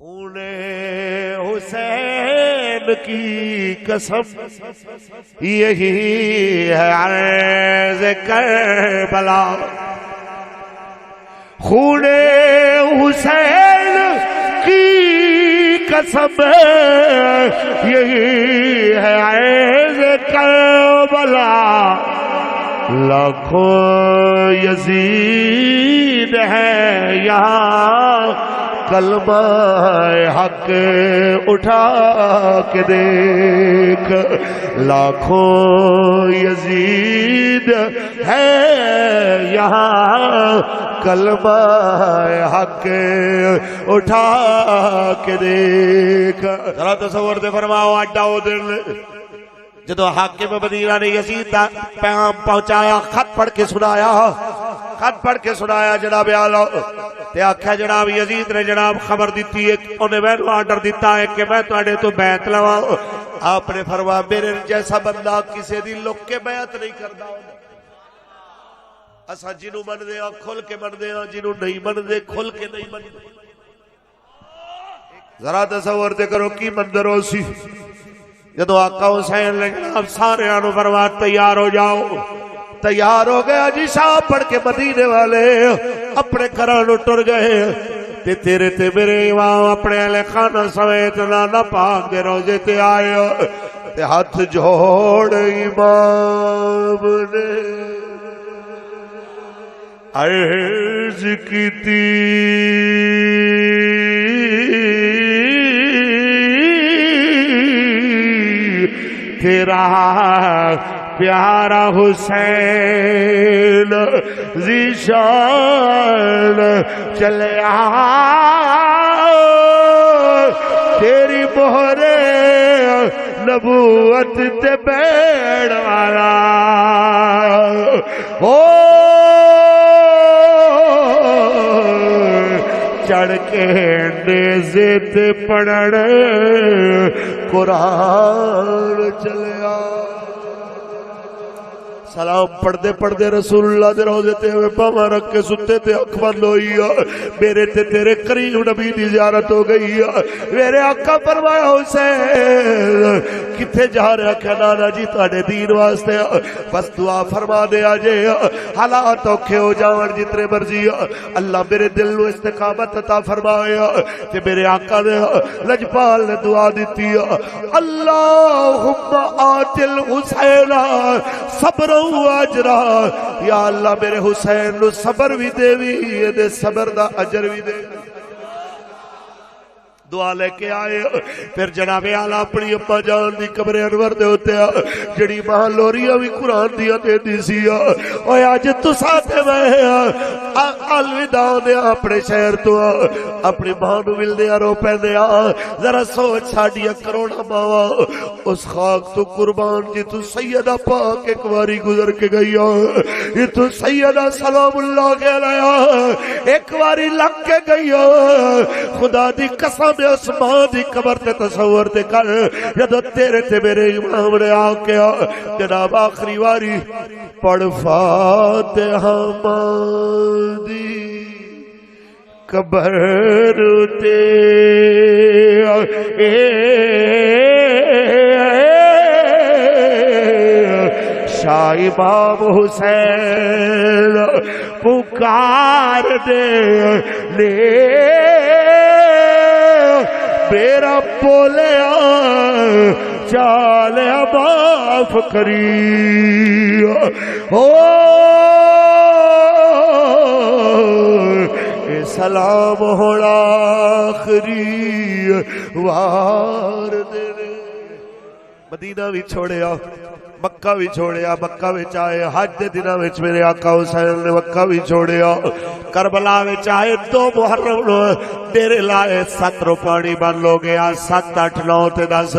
خون حسین کی قسم یہی ہے عرض کربلا، خون حسین کی قسم یہی ہے عرض کربلا، لاکھوں یزید ہے یہاں کلمہ حق اٹھا کے دیکھ، لاکھوں یزید ہے یہاں کلمہ حق اٹھا کے دیکھ۔ ذرا تصور دے فرماؤ اڈا او دن جدو حاکم مدینہ نے یزید دا پیغام پہنچایا، خط پڑھ کے سنایا، خط پڑھ کے سنایا جناب اعلیٰ تے آکھیا جناب یزید نے جناب خبر دیتی ہے، انہیں میں آرڈر دیتا ہے کہ میں تواڈے تو بیعت لواں۔ آپ نے فرمایا میرے جیسا بندہ کسی دی لک کے بیعت نہیں کردا، اساں جنوں مندے ہاں کھل کے مندے ہاں، جنوں نہیں مندے کھل کے نہیں مندے۔ ذرا تصور تے کرو کی منظر ہو سی جدو آقا حسین نے جناب سارے آنو فرمایا تیار ہو جاؤ، تیار ہو گیا جی شاہ پڑھ کے مدینے والے اپنے گھراں ٹر گئے تے تیرے تے میرے امام اپنے اہل خانہ سمیت نانا پاک دے روزے تے آئے تے ہاتھ جوڑ امام نے عرض کیتی تیرا پیارا حسین ذیشان چلے آ، تیری مہر نبوت تے بیڑ والا او چڑھ کے نیزے تے پڑھن قرآن چلیا۔ سلام پڑھدے پڑھدے رسول اللہ دے روزے تے ہوئے پاواں رکھ کے ستے تے اکھ بند ہوئی، میرے تے تیرے قریب نبی دی زیارت ہو گئی۔ میرے آقا فرمایا حسین کتھے جا رہا؟ کہ نانا جی تواڈے دین واسطے، بس دعا فرما دے آجے حالات اوکھے ہو جاون جتنے مرضی، اللہ میرے دل نو استقامت عطا فرمایا۔ تے میرے آقا نے لجپال نے دعا دیتی، اللہم آتل حسین صبر اجرا، یا اللہ میرے حسین نو صبر بھی دے وی دے صبر دا اجر بھی دے۔ دعا لے کے آئے، پھر جناب اعلیٰ اپنی اپا جان دی قبر انور دے ہوتے ہیں جڑی ماں لوریاں بھی قرآن دیا دے دی سی، اوے آج تو ساتھ میں الوداع دے اپنے شہر تو اپنی ماں نو مل دیا رو پہ دیا۔ ذرا سوچ ساڈیاں کروڑا ماواں اس خاک تو قربان جی تو سیدہ پاک ایک واری گزر کے گئی، یہ تو سیدہ سلام اللہ کے علیہ ایک واری لگ کے گئی۔ خدا دی قسم اس ماں دی قبر تے تصور تے کر جدو تیرے تے میرے امام نے آ کے جناب آخری واری پڑھ فاتحہ ماں دی قبر تے شاہ امام حسین پکار دے لے میرا بولیا چالیا معاف کری، او اے سلام ہونا آخری وار دے۔ مدینہ بھی چھوڑیا، مکہ بھی چھوڑیا، مکہ وچ آئے حج دے دناں وچ میرے آقا حسین نے مکہ بھی چھوڑیا، کربلا وچ آئے 2 محرم نو ڈیرے لائے 7 رو پانی بن لو گیا 7 8 9 تے 10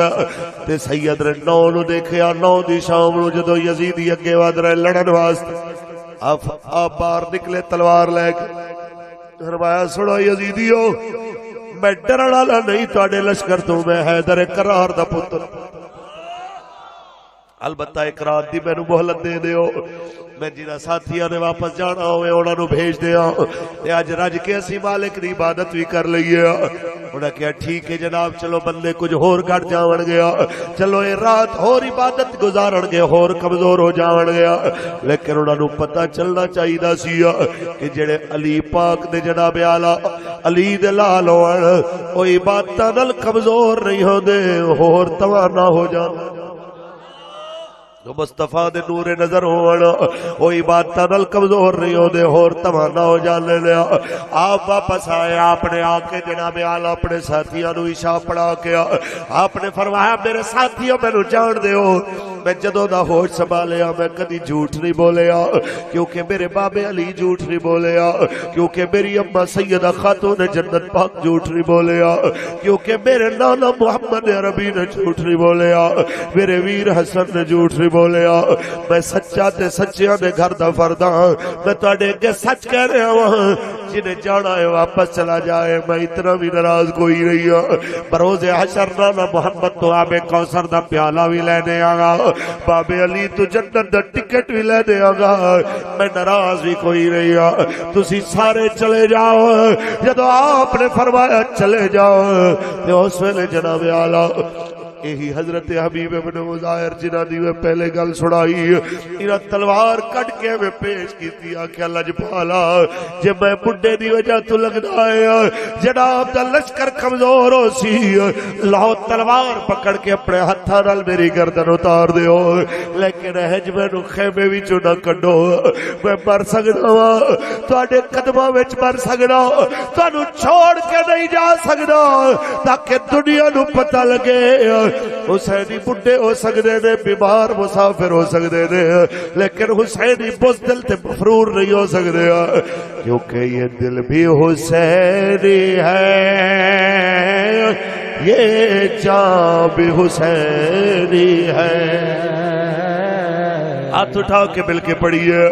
تے سید نے 9 نو دیکھیا 9 دی شام نو جدو یزیدی اگے ود رہے لڑن واسطے آپ باہر نکلے تلوار لے کے، فرمایا سنو یزیدیو میں ڈرن والا نہیں، تواڈے لشکر تو میں حیدر کرار دا پتر البتہ ایک رات دی مینوں مہلت دے دیو، میں جنہاں ساتھیاں نے واپس جانا ہوئے انہاں نوں بھیج دیاں تے اج رج کے اسی مالک دی عبادت بھی کر لئیے۔ انہاں کہا ٹھیک ہے جناب، چلو بندے کچھ ہور گھٹ جاون گیا، چلو یہ رات ہور عبادت گزارن گے، ہور کمزور ہو جاون گیا، لیکن انہاں نوں پتہ چلنا چاہیدا سی کہ جڑے علی پاک دے جناب اعلی علی دے لال ہون او عبادتاں نال کمزور نہیں ہوندے، ہور توانا ہو جاندے۔ جو مصطفیٰ دے نور نظر ہونا وہ عبادتاں نال کمزور نہیں ہوندے، ہور توانا ہو جاندے نے۔ آپ واپس آئے، آپ نے آ کے جناب اعلی اپنے ساتھیاں نوں عشاء پڑھا کے آپ نے فرمایا میرے ساتھیوں مینوں جان دیو، میں جدوں دا ہوش سنبھالیا میں کدی جھوٹ نہیں بولیا، کیونکہ میرے بابے علی جھوٹ نہیں بولیا، کیونکہ میری اماں سیدہ خاتون جنت پاک جھوٹ نہیں بولیا، کیونکہ میرے نانا محمد عربی نے جھوٹ نہیں بولیا، میرے ویر حسن نے جھوٹ نہیں بولیا، میں سچا تے سچیاں دے گھر دا فرد ہاں، میں تواڈے اگے سچ کہہ رہا ہاں، جنہیں جانا ہے واپس چلا جائے، میں اتنا بھی ناراض کوئی نہیں ہوں۔ بروز حشر نانا محمد تو آب کوثر دا پیالہ بھی لینے آگا، بابے علی تو جنت دا ٹکٹ بھی لینے آگا، میں ناراض بھی کوئی نہیں ہوں۔ تسی سارے چلے جاؤ، جدو آپ نے فرمایا چلے جاؤ تو اس ویلے جناب اعلیٰ یہی حضرت حبیب ابن مظاہر جنہ دی میں پہلے گل سنائی، انہاں تلوار کٹ کے میں پیش کیتی آکھیا لجپالا جے میں بڈھے دی وجہ تو لگدا ہے جناب دا لشکر کمزور ہو سی، لاؤ تلوار پکڑ کے اپنے ہتھاں نال میری گردن اتار دیو، لیکن ہج مینوں خیمے وچوں نہ کڈو، میں مر سکدا وا تواڈے قدماں وچ مر سکدا، تانوں چھوڑ کے نہیں جا سکدا، تاکہ دنیا نوں پتہ لگے حسینی بڈھے ہو سکتے نے، بیمار مسافر ہو سکتے نے، لیکن حسینی بزدل تے مفرور نہیں ہو سکتے، کیونکہ یہ دل بھی حسینی ہے، یہ جان بھی حسینی ہے۔ ہاتھ اٹھا کے مل کے پڑھیے،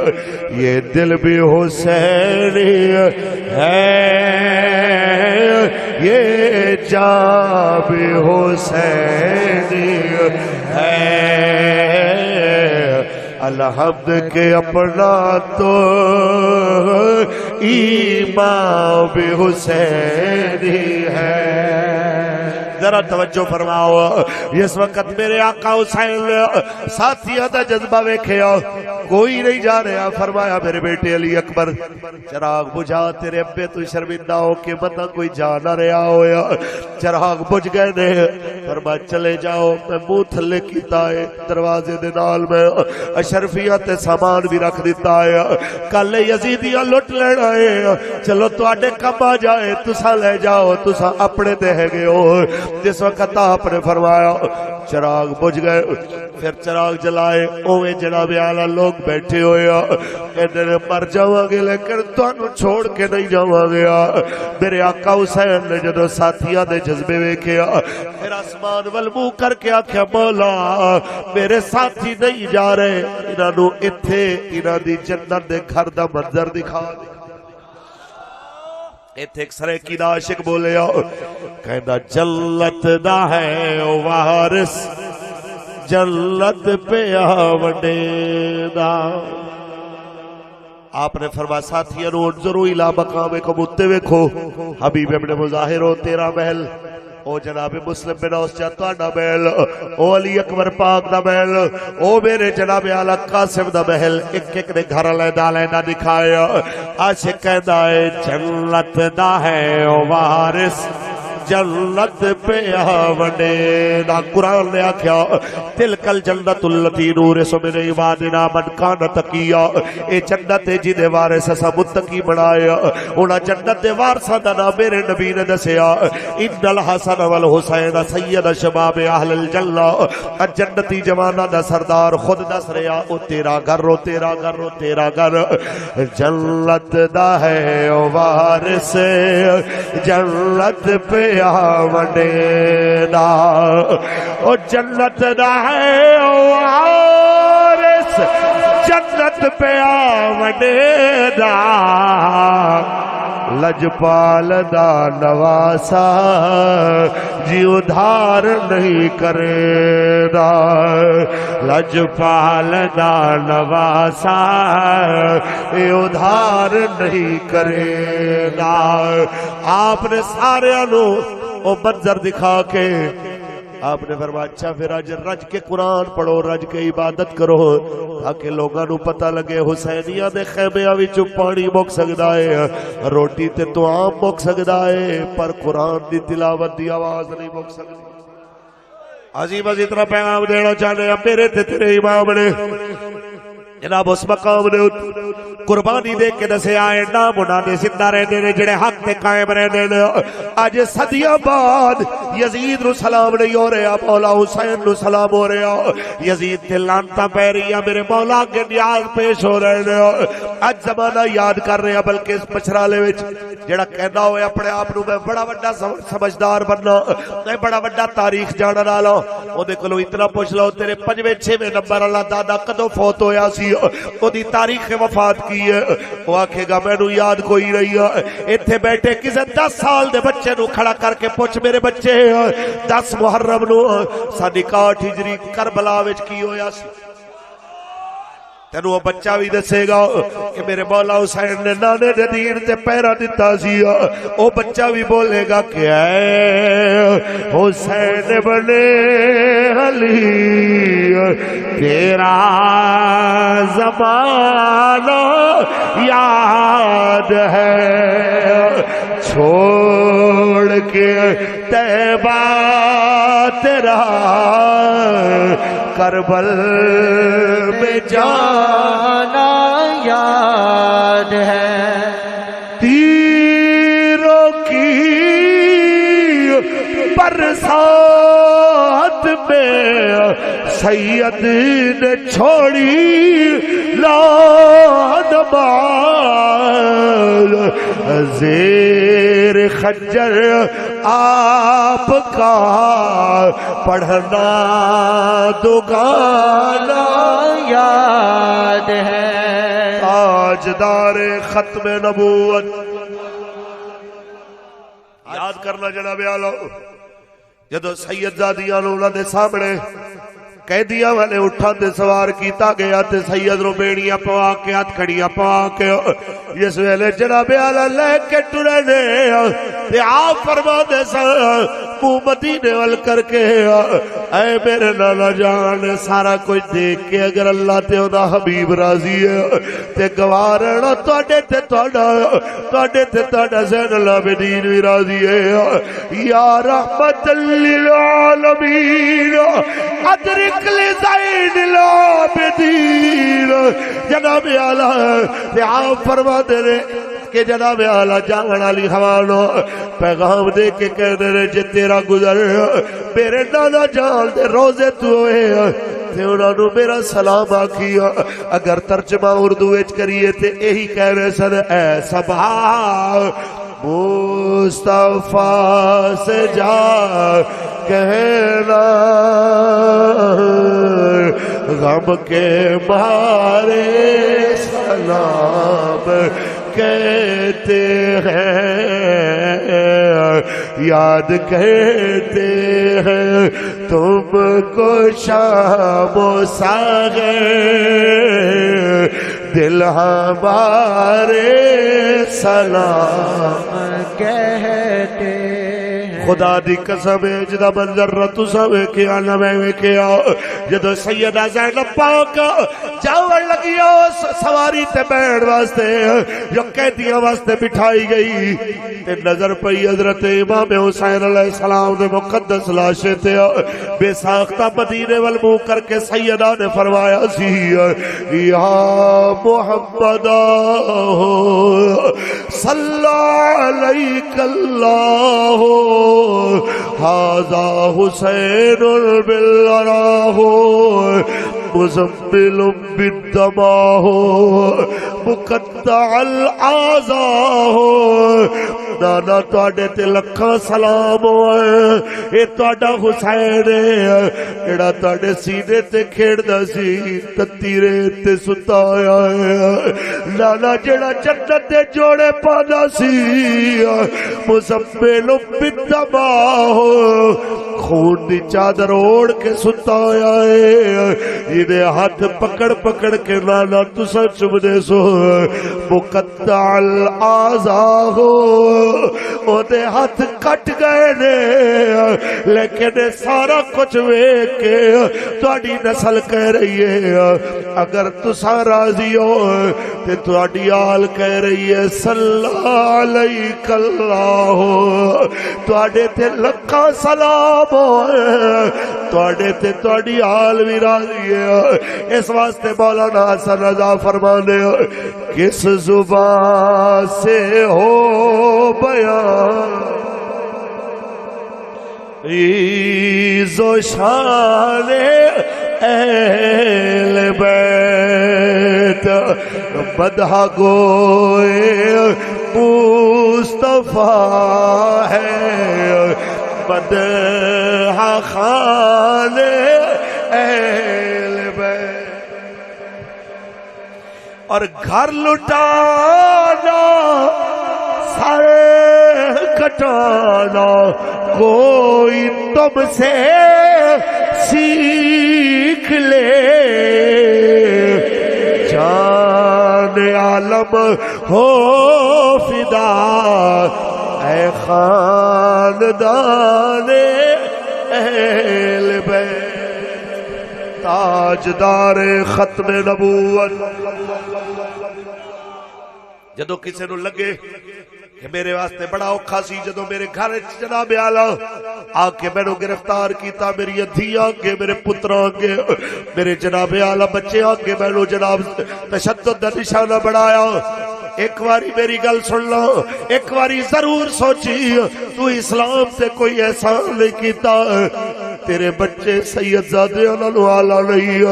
یہ دل بھی حسینی ہے، یہ جان بھی حسینی ہے، الحمد کے اپنا تو ایمان بھی حسینی ہے۔ ذرا توجہ فرماؤ، اس وقت میرے آقا حسین ساتھیاں دا جذبہ ویکھیا، کوئی نہیں جا رہا، فرمایا میرے بیٹے علی اکبر چراغ بجھا، تیرے ابے تو شرمندہ ہو کے مطلب کوئی جا نہ رہا ہویا، چراغ بجھ گئے نے، فرمایا چلے جاؤ، میں منہ تھلے کیتا ہے، دروازے دے نال میں اشرفیاں تے سامان بھی رکھ دیتا ہے، کل یزیدیاں لٹ لینا ہے، چلو تواڈے کم آ جائے، تساں لے جاؤ، تساں اپنے تے ہے گے ہو۔ جس وقت آپ نے فرمایا چراغ بجھ گئے، پھر چراغ جلائے، اوے جناب اعلیٰ لوگ بیٹھے ہوئے کہتے ہیں مر جاواں گے لیکن تانوں چھوڑ کے نہیں جاواں گیا۔ میرے آقا حسین نے جدو ساتھیاں دے جذبے ویکھیا، پھر آسمان ول منہ کر کے آکھیا مولا میرے ساتھی نہیں جا رہے، انہاں نوں ایتھے انہاں دی جنت دے گھر دا منظر دکھا دے۔ ایتھے ایک سریکی دا عاشق بولیا، کہندا جنت دا ہے وارث، جنت پہ آوڈے دا۔ آپ نے فرمایا ساتھیاں نوں انظروا الی مقامکم، اتے ویکھو حبیب ابن مظاہر او تیرا محل، او جناب مسلم بن اوس تہاڈا محل، او علی اکبر پاک دا محل، او میرے جناب اعلی قاسم دا محل، ایک ایک نے گھر علیحدہ علیحدہ دکھایا۔ عاشق کہندا ہے جنت دا ہے او وارث، جنت پہ آوڈے دا۔ قرآن نے آکھیا تلکل جنت اللتی نورث من عبادنا من کان تقیا، اے جنت ہے جدے وارث اسا متقی بنایا۔ انہاں جنت دے وارثاں دا نام میرے نبی نے دسیا، ان الحسن والحسین سید شباب اہل الجنہ، جنتی جواناں دا سردار خود دس رہا، او تیرا گھر او تیرا گھر او تیرا گھر، جنت دا ہے او وارث، جنت پہ آوڈے دا، او جنت دا ہے او وارث، جنت پہ آوڈے دا، لجپال دا نواسا جی ادھار نہیں کرے دا لجپال دا نواسا ادھار نہیں کرے دا آپ نے سارے انو وہ منظر دکھا کے آپ نے فرمایا اچھا پھر آج رج کے قرآن پڑھو رج کے عبادت کرو تاکہ لوگاں نو پتہ لگے حسینیہ دے خیمیاں وچوں پانی مک سکدا ہے روٹی تے تو عام مک سکدا ہے پر قرآن دی تلاوت دی آواز نہیں مک سکتی عظیم از اتنا پیغام دینا چاہنے ہیں میرے تے تیرے امام نے جناب اس مقام نے قربانی دے کے دسے آئے نام انہاں دے زندہ رہنے نے جڑے حق تے قائم رہنے نے آج صدیاں بعد یزید نو سلام نہیں ہو رہا مولا حسین نو سلام ہو رہا یزید تے لانتا پہ رہی ہے میرے مولا کے نیاز پیش ہو رہے نے آج زمانہ یاد کر رہے ہیں بلکہ اس پچھرالے وچ جڑا کہنا ہوئے اپنے آپ نو میں بڑا بڑا سمجھدار بننا میں بڑا بڑا تاریخ جانا ڈالا وہ دیکھ لو اتنا پوچھ لو تیرے 5ویں 6ویں نمبر اللہ دادا کدو فوت ہویا سی وہ دی تاریخ وفات کی ہے وہ آکھے گا میں نو یاد کوئی رہی ہے ایتھے بیٹھے کسے 10 سال دے بچے نو کھڑا کر کے پوچھ میرے بچے 10 محرم نو ساڈی 61 ہجری کربلا وچ کی ہویا سی تینو وہ بچہ بھی دسے گا کہ میرے مولا حسین نے نانے دے دین تے پیرا دیتا سی وہ بچہ بھی بولے گا کہ اے حسین بنے علی تیرا زمانہ یاد ہے چھوڑ کے طیبہ تیرا کربل میں جانا یاد ہے تیروں کی برسات میں سید نے چھوڑی لان بال زیر خنجر آپ کا پڑھنا دوگانا یاد ہے تاجدار ختم نبوت یاد کرنا جناب آلو جدو سید زادیاں انہوں دے سامنے قیدیاں والے اٹھا دے سوار کیتا گیا تے سید رو بیڑیاں پوا کے ہاتھ کھڑیاں پوا کے جس ویلے جناب آلہ لے کے ٹرے دے تے آپ فرما دے منہ مدینے وال کر کے اے میرے نانا جان سارا کچھ دیکھ کے اگر اللہ تے دا حبیب راضی ہے تے گوارنا توڑے تے توڑا زین العابدین بھی راضی ہے یا رحمت للعالمین ادرک لزین العابدین جناب اعلیٰ تے آپ فرما دے رہے کہ جناب اعلیٰ جانگن علی حوالو پیغام دے کے کہنے رہے جے تیرا گزر میرے نانا جان دے روزے تو ہوئے تے انہوں نے میرا سلام آکھیا اگر ترجمہ اردو اچ کریے تے یہی کہہ رہے سن اے صبح مصطفیٰ سے جا کہنا غم کے مارے سلام کہتے ہیں یاد کہتے ہیں تم کو شام و ساغر دل ہمارے سلام کہتے ہیں خدا دی قسم ہے جدا منظر رتو سوے کیا نوے کیا جدو سیدہ زینب پاک جاور لگیا سواری تے بیڑ واسطے جو قیدیاں واسطے بٹھائی گئی تے نظر پئی حضرت امام حسین علیہ السلام دے مقدس لاشے تے بے ساختہ مدینے والمو کر کے سیدہ نے فرمایا سی یا محمد صلی علیک اللہ هذا حسین بالراہ مزمل بالدماہ مقطع العزاہ نانا تواڈے تے لکھاں سلام ہوئے، اے تواڈا حسین ہے جڑا تواڈے سینے تے کھیڑدا سی تتی ریت تے ستا ہے، نانا جڑا جنت دے جوڑے پانا سی مزمل بالدماء خون دی چادر اوڑھ کے ستا ہے، جدے ہاتھ پکڑ پکڑ کے نانا تسا چبدے سو مقطع الاعضاء او دے ہاتھ کٹ گئے نے، لیکن سارا کچھ ویکھ کے تہاڈی نسل کہہ رہی ہے اگر تسا راضی ہو تے تہاڈی آل کہہ رہی ہے صلی علیک اللہ، تہاڈے تے لکھاں سلام ہوئے، تہاڈے تے تہاڈی آل بھی راضی ہے۔ اس واسطے مولانا حسن رضا فرمانے کس زبان سے ہو بیان عز و شان اہل بیت، بدھا گوئے مصطفیٰ ہے، بدھا خان اہل بیت، اور گھر لٹانا سر کٹانا کوئی تم سے سیکھ لے، جان عالم ہو فدا اے خاندان اہل بیت، تاجدار ختم نبوت۔ جدو کسی نو لگے کہ میرے واسطے بڑا اوکھا سی جدو میرے گھر جناب آلہ آ کے میں نو گرفتار کیتا، میری ادھی آگے، میرے پتر آگے، میرے جناب آلہ بچے آگے، میں نو جناب تشدد دا نشانہ بڑھایا۔ ایک واری میری گل سن لو، ایک واری ضرور سوچی تو اسلام سے کوئی احسان نہیں کیتا، تیرے بچے سید زادے انہوں آلہ نہیں،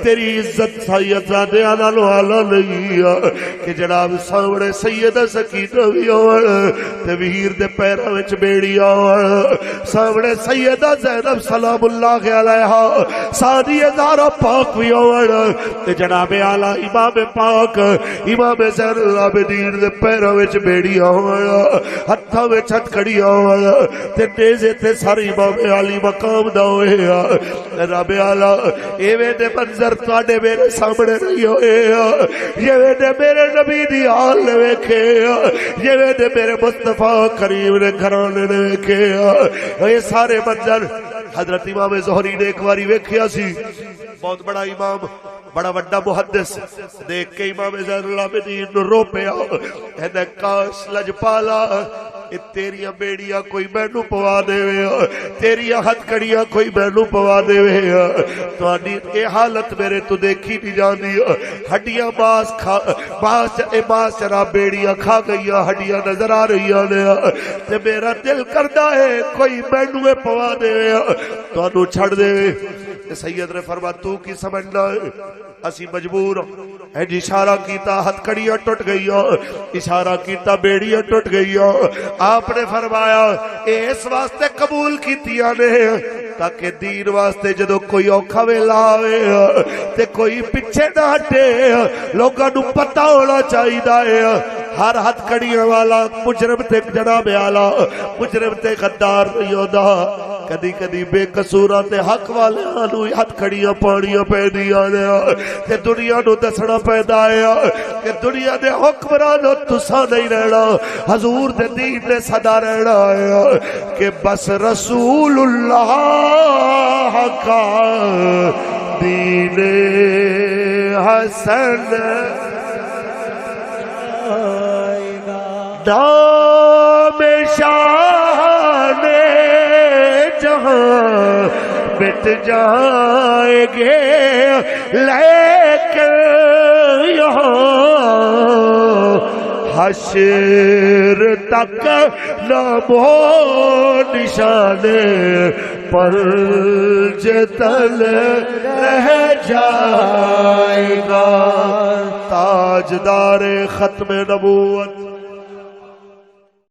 تیری عزت سید زادے انہوں آلہ نہیں، کہ جناب سامنے سید سکینہ بھی آوڑ تے ویر دے پیرہ وچ بیڑی آوڑ، سامنے سیدہ زینب سلام اللہ علیہا سادی ازارہ پاک بھی آوڑ تے جناب آلہ امام پاک امام زین العابدین دے پیرہ وچ بیڑی آوڑ، ہتھا وچ ہتھ کڑی آوڑ تے نیزے تے ساری امام علی مقام دا ہوئے، رب آلہ ایویں دے منظر تواڈے میرے سامنے نہیں ہوئے، یہ دے میرے نبی دی آل نے ویکھے، یہ دے میرے مصطفیٰ کریم نے گھرانے نے ویکھے، یہ سارے منظر حضرت امام زہری نے ایک واری ویکھیا سی، بہت بڑا امام، بڑا وڈا محدث، دیکھ کے امام زین العابدین نو رو پیا، کہندا کاش لجپالا تیریاں بیڑیاں کوئی مینوں پوا دے، تیریاں ہتھ کڑیاں کوئی مینوں پوا دے، تہاڈی اے حالت میرے تو دیکھی نہیں جاندی، ہڈیاں باس چرا بیڑیاں کھا گئیاں، ہڈیاں نظر آ رہیاں نے، تے میرا دل کردا ہے کوئی مینوں پوا دے تانوں چھڑ دے۔ سید نے فرمایا تو کی سمجھنا ہے، اسی مجبور ہے جی، اشارہ کیتا ہتھ کڑیاں ٹوٹ گئیاں، اشارہ کیتا بیڑیاں ٹوٹ گئیاں، آپ نے فرمایا اے اس واسطے قبول کیتیاں نے تاکہ دین واسطے جدو کوئی اوکھا ویلا آوے تے کوئی پیچھے نہ ہٹے، لوگاں نو پتہ ہونا چاہیے ہر ہتھ کڑیاں والا مجرم تے جناب آلہ مجرم تے غدار نہیں ہوندا، کدی کدی بے قصوراں تے حق والیاں نو ہتھ کڑیاں پاڑیاں پیندیاں نے، تے دنیا نو دسنا پیندا ہے کہ دنیا دے حکمرانو تساں نہیں رہنا، حضور دے دین نے صدا رہنا ہے کہ بس رسول اللہ کا دین حسن نام شان جہاں مٹ جائیں گے لیکن یہاں حشر تک نام و نشان پر جتل رہ جائے گا، تاجدار ختم نبوت